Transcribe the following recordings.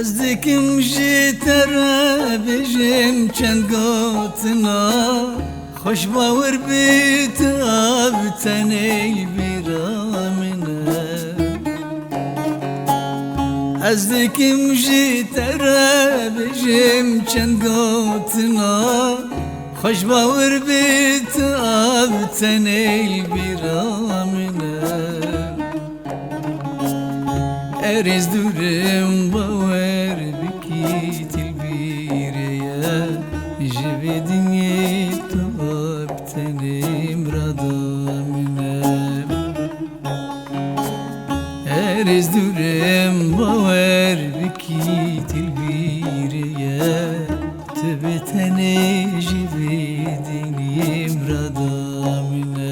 Ez dikim ji te re bêjim çend gotina Xweş bawer bê te av tenê bîra min e Ez dikim ji te re bêjim çend gotina Xweş bawer bê te av tenê bîra min e Eriz durim bawer bikî tilbîreye Ji vê dinyê tu ab tenê mirada min e Eriz durim bawer bikî tilbîreye Tu bi tenê ji vê dinyê mirada min e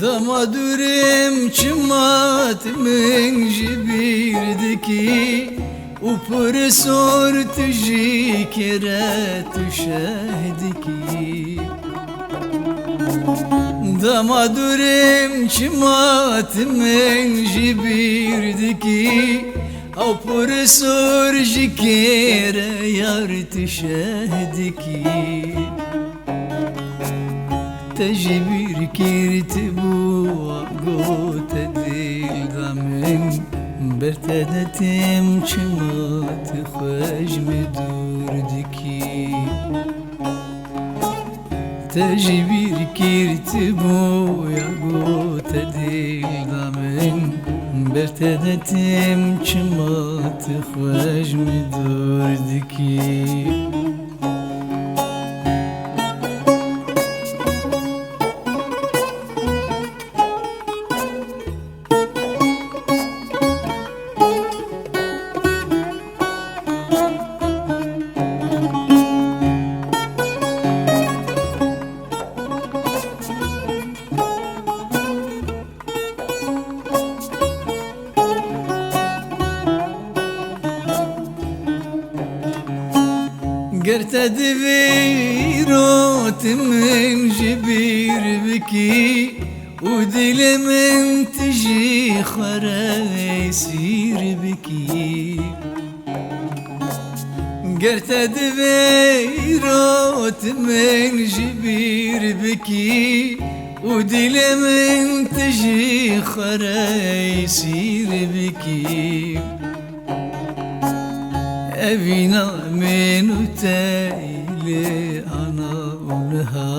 Damadurim çımat min ji bîrdikî û pirsor tu jî kere tu şehdikî Damadurim çımat min ji bîrdikî û pirsor jî kere yar tu şehdikî Te jî bîr kirtibû gote dil da min Ber te de tim çima tu xweş mi dûr dikî Te jî bîr kirtibû gote dil da min Ber te de tim çima tu xweş mi dûr dikî Ger te divî rotê min ji bîr bikî û dilê min tu jî xwere sîr bikî Ger te divî rotê min ji bîr bikî û dilê min tu jî xwere sîr bikî Evîna min û teylê ana û niha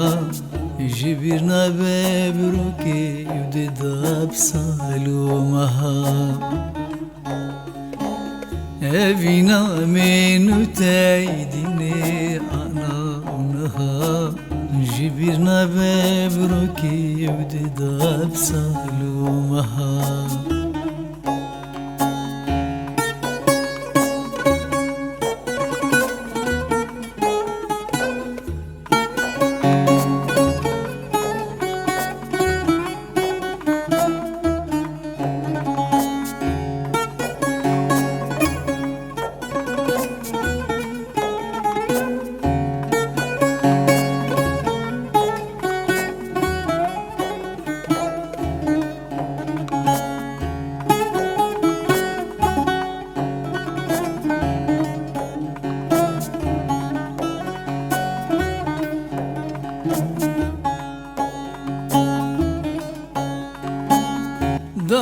Ji bîr nabe birokê û didab sal û meha Evîna min û teydînê ana û niha Ji bîr nabe birokê û didab sal û meha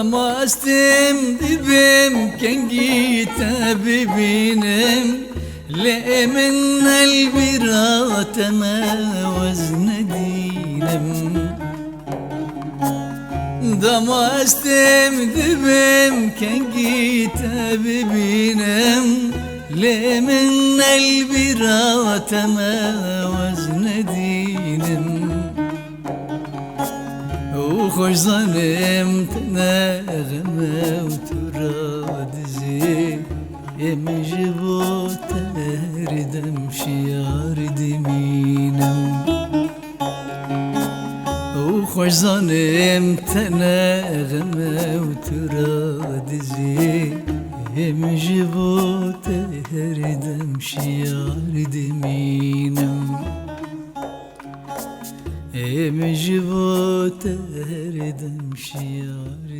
Damastim dibim kengî te bibînim Lê min elbîra te mewez nedînim Damastim dibim kengî te bibînim لي من البرات ما وزن دينم وخوش ظلمت نغمة وتراد زي يمجبو تردم شيار دمينم وخوش ظلمت نغمة وتراد زي يمجبو تردم شيار دمينم يمجبو تردم شيار